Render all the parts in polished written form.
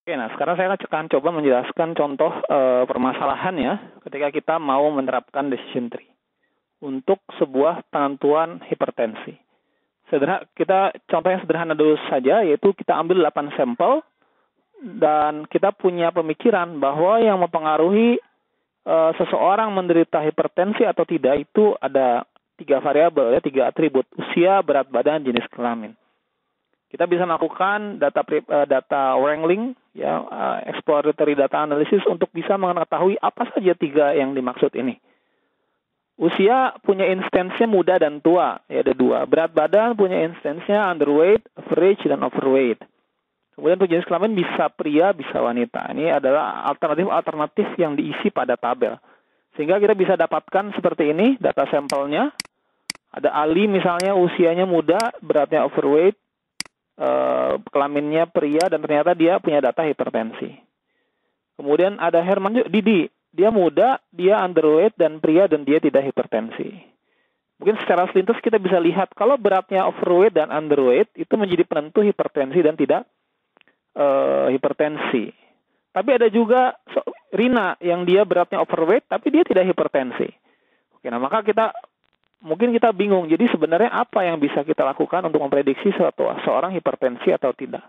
Oke, nah sekarang saya akan coba menjelaskan contoh permasalahannya ketika kita mau menerapkan decision tree untuk sebuah penentuan hipertensi. Kita contoh yang sederhana dulu saja, yaitu kita ambil 8 sampel dan kita punya pemikiran bahwa yang mempengaruhi seseorang menderita hipertensi atau tidak itu ada 3 variabel, ya, 3 atribut: usia, berat badan, jenis kelamin. Kita bisa melakukan data wrangling, ya, exploratory data analysis untuk bisa mengetahui apa saja 3 yang dimaksud ini. Usia punya instansinya muda dan tua, ya ada 2. Berat badan punya instansinya underweight, average, dan overweight. Kemudian untuk jenis kelamin bisa pria, bisa wanita. Ini adalah alternatif yang diisi pada tabel. Sehingga kita bisa dapatkan seperti ini data sampelnya. Ada Ali misalnya, usianya muda, beratnya overweight, kelaminnya pria, dan ternyata dia punya data hipertensi. Kemudian ada Herman Didi, dia muda, dia underweight dan pria, dan dia tidak hipertensi. Mungkin secara selintas kita bisa lihat kalau beratnya overweight dan underweight itu menjadi penentu hipertensi dan tidak hipertensi. Tapi ada juga Rina yang dia beratnya overweight tapi dia tidak hipertensi. Oke, nah maka mungkin kita bingung. Jadi sebenarnya apa yang bisa kita lakukan untuk memprediksi seorang hipertensi atau tidak?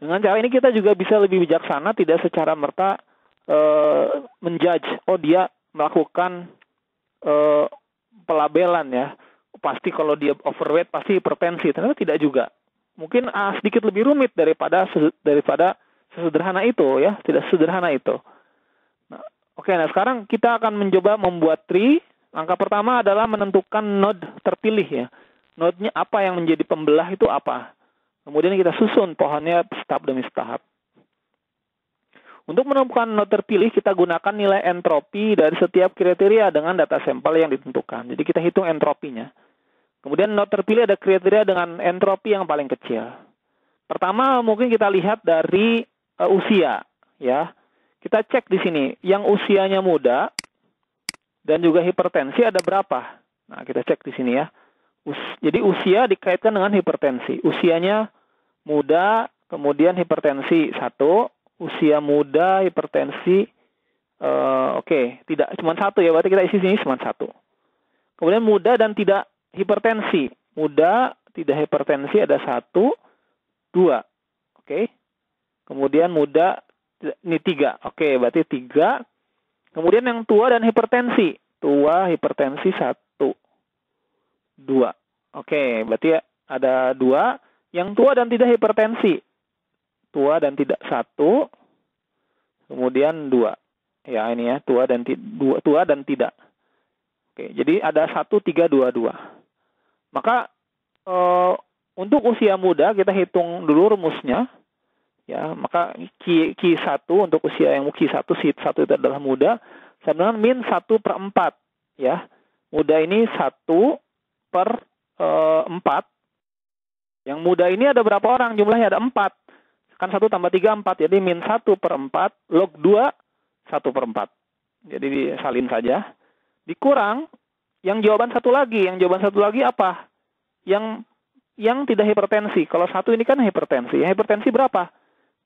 Dengan cara ini kita juga bisa lebih bijaksana, tidak secara merta menjudge, oh dia melakukan pelabelan, ya. Pasti kalau dia overweight pasti hipertensi. Ternyata tidak juga. Mungkin sedikit lebih rumit daripada sesederhana itu, ya. Tidak sederhana itu. Nah, oke, nah sekarang kita akan mencoba membuat tree. Langkah pertama adalah menentukan node terpilih, ya. Node-nya apa yang menjadi pembelah itu apa. Kemudian kita susun pohonnya tahap demi tahap. Untuk menemukan node terpilih, kita gunakan nilai entropi dari setiap kriteria dengan data sampel yang ditentukan. Jadi kita hitung entropinya. Kemudian node terpilih ada kriteria dengan entropi yang paling kecil. Pertama mungkin kita lihat dari usia, ya. Kita cek di sini, yang usianya muda dan juga hipertensi ada berapa? Nah, kita cek di sini, ya. Jadi usia dikaitkan dengan hipertensi. Usianya muda, kemudian hipertensi 1. Usia muda, hipertensi, tidak cuma 1, ya. Berarti kita isi sini cuma 1. Kemudian muda dan tidak hipertensi. Muda, tidak hipertensi ada 1, 2. Oke. Kemudian muda, ini 3. Oke, berarti 3. Kemudian yang tua dan hipertensi. Tua, hipertensi 1, 2. Oke, berarti ada 2. Yang tua dan tidak hipertensi. Tua dan tidak 1. Kemudian 2. Ya, ini ya, tua dan tidak. Oke, jadi ada 1, 3, 2, 2. Maka untuk usia muda kita hitung dulu rumusnya. Ya, maka Q1 untuk usia yang Q1 itu adalah muda sama dengan min 1/4, ya. Muda ini 1/4. Yang muda ini ada berapa orang? Jumlahnya ada 4. Kan 1 tambah 3 4. Jadi min 1/4 log 2 1/4. Jadi disalin saja. Dikurang yang jawaban satu lagi. Yang jawaban satu lagi apa? Yang tidak hipertensi. Kalau 1 ini kan hipertensi. Yang hipertensi berapa?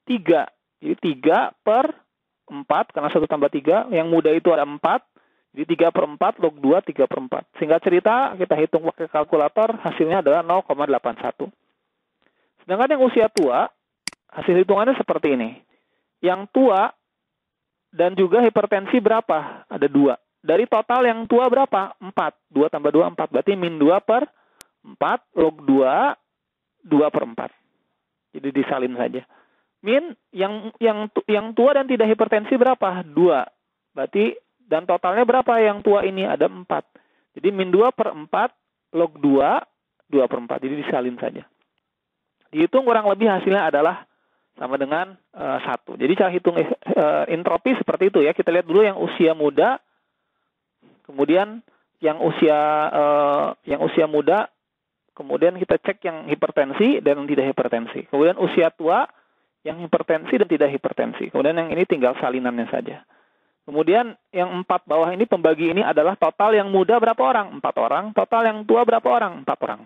3. Jadi 3/4, karena 1 tambah 3. Yang muda itu ada 4. Jadi 3/4 log 2, 3/4. Singkat cerita, kita hitung pakai kalkulator, hasilnya adalah 0,81. Sedangkan yang usia tua, hasil hitungannya seperti ini. Yang tua dan juga hipertensi berapa? Ada 2. Dari total yang tua berapa? 4. 2 tambah 2, 4. Berarti min 2/4 log 2, 2/4. Jadi disalin saja. Min yang tua dan tidak hipertensi berapa? 2. Berarti dan totalnya berapa yang tua ini? Ada 4. Jadi min 2/4 log 2, 2/4. Jadi disalin saja. Dihitung kurang lebih hasilnya adalah sama dengan 1. Jadi cara hitung entropi seperti itu, ya. Kita lihat dulu yang usia muda, kemudian yang usia muda, kemudian kita cek yang hipertensi dan tidak hipertensi. Kemudian usia tua, yang hipertensi dan tidak hipertensi. Kemudian yang ini tinggal salinannya saja. Kemudian yang 4 bawah ini, pembagi ini adalah total yang muda berapa orang? 4 orang. Total yang tua berapa orang? 4 orang.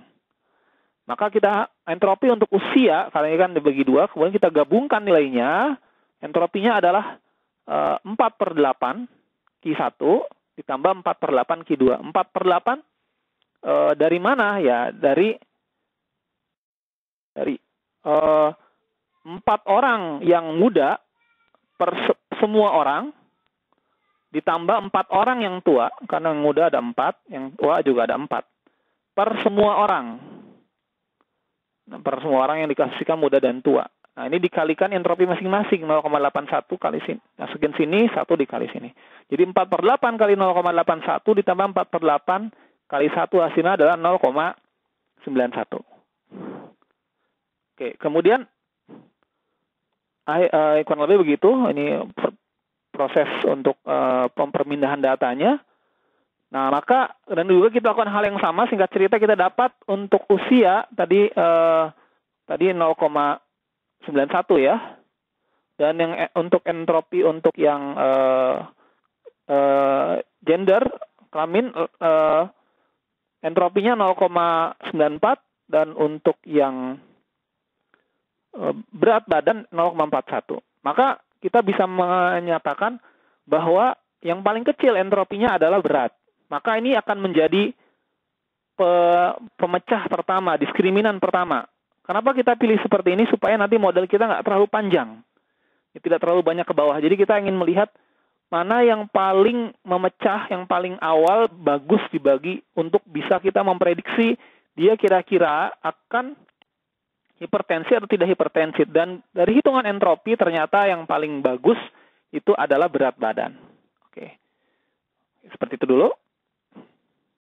Maka kita entropi untuk usia, kali ini kan dibagi 2, kemudian kita gabungkan nilainya, entropinya adalah 4/8 Q1 ditambah 4/8 Q2. 4/8 dari mana ya? Dari 4 orang yang muda per semua orang ditambah 4 orang yang tua, karena yang muda ada 4, yang tua juga ada 4, per semua orang. Nah, per semua orang yang dikasihkan muda dan tua. Nah, ini dikalikan entropi masing-masing, 0,81 kali sini. Masukin sini, 1 dikali sini. Jadi 4/8 kali 0,81 ditambah 4/8 kali 1 hasilnya adalah 0,91. Oke, kemudian kurang lebih begitu. Ini proses untuk pemindahan datanya. Nah, maka dan juga kita lakukan hal yang sama. Singkat cerita kita dapat untuk usia tadi 0,91 ya. Dan yang untuk entropi untuk yang gender kelamin entropinya 0,94 dan untuk yang berat badan 0,41. Maka kita bisa menyatakan bahwa yang paling kecil entropinya adalah berat. Maka ini akan menjadi pemecah pertama, diskriminan pertama. Kenapa kita pilih seperti ini? Supaya nanti model kita nggak terlalu panjang. Tidak terlalu banyak ke bawah. Jadi kita ingin melihat mana yang paling memecah, yang paling awal bagus dibagi untuk bisa kita memprediksi dia kira-kira akan hipertensi atau tidak hipertensi. Dan dari hitungan entropi ternyata yang paling bagus itu adalah berat badan. Oke. Seperti itu dulu.